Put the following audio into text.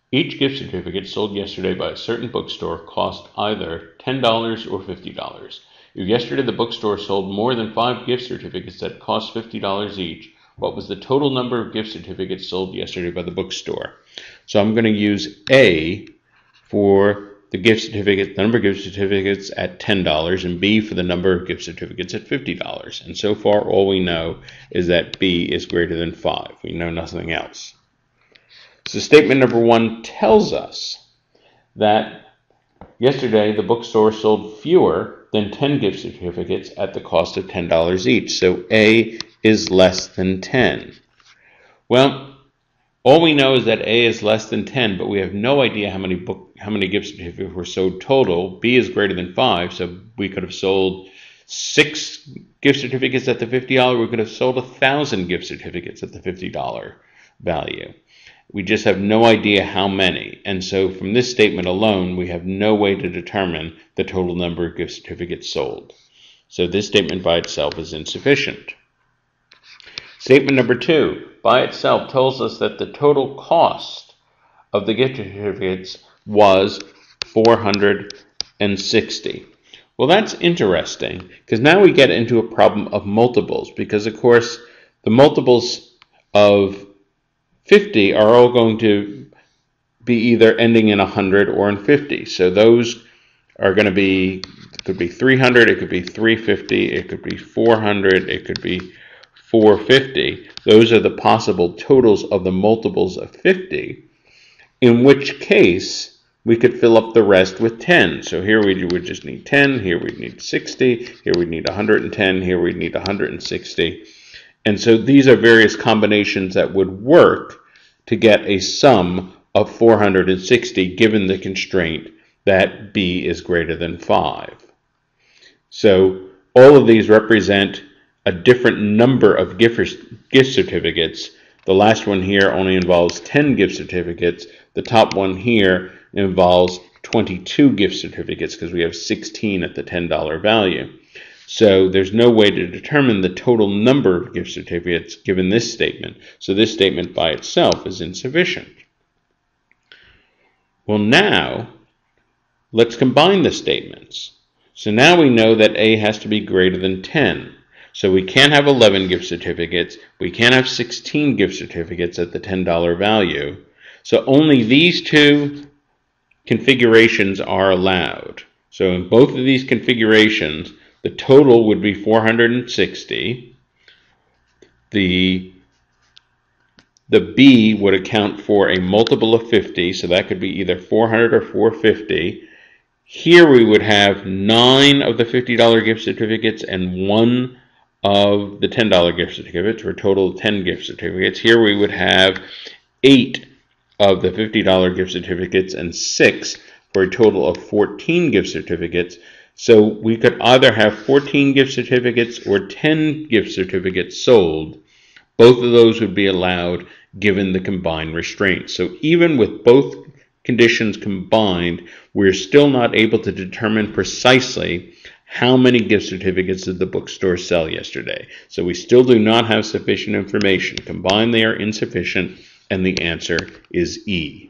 Each gift certificate sold yesterday by a certain bookstore cost either $10 or $50. If yesterday the bookstore sold more than 5 gift certificates that cost $50 each, what was the total number of gift certificates sold yesterday by the bookstore? So I'm going to use A for the number of gift certificates at $10, and B for the number of gift certificates at $50. And so far, all we know is that B is greater than 5. We know nothing else. So statement number 1 tells us that yesterday the bookstore sold fewer than 10 gift certificates at the cost of $10 each. So A is less than 10. Well, all we know is that A is less than 10, but we have no idea how many gift certificates were sold total. B is greater than 5, so we could have sold 6 gift certificates at the $50. We could have sold 1,000 gift certificates at the $50 value. We just have no idea how many. And so from this statement alone, we have no way to determine the total number of gift certificates sold. So this statement by itself is insufficient. Statement number 2 by itself tells us that the total cost of the gift certificates was $460. Well, that's interesting because now we get into a problem of multiples because, of course, the multiples of 50 are all going to be either ending in 100 or in 50. So those are going to be, it could be 300, it could be 350, it could be 400, it could be 450. Those are the possible totals of the multiples of 50, in which case we could fill up the rest with 10. So here we would just need 10, here we'd need 60, here we'd need 110, here we'd need 160. And so these are various combinations that would work to get a sum of 460 given the constraint that B is greater than 5. So all of these represent a different number of gift certificates. The last one here only involves 10 gift certificates. The top one here involves 22 gift certificates because we have 16 at the $10 value. So there's no way to determine the total number of gift certificates given this statement. So this statement by itself is insufficient. Well, now let's combine the statements. So now we know that A has to be greater than 10. So we can't have 11 gift certificates. We can't have 16 gift certificates at the $10 value. So only these two configurations are allowed. So in both of these configurations, the total would be 460. The B would account for a multiple of 50, so that could be either 400 or 450. Here we would have 9 of the $50 gift certificates and 1 of the $10 gift certificates, for a total of 10 gift certificates. Here we would have 8 of the $50 gift certificates and 6 for a total of 14 gift certificates. So we could either have 14 gift certificates or 10 gift certificates sold. Both of those would be allowed given the combined restraint. So even with both conditions combined, we're still not able to determine precisely how many gift certificates did the bookstore sell yesterday. So we still do not have sufficient information. Combined, they are insufficient, and the answer is E.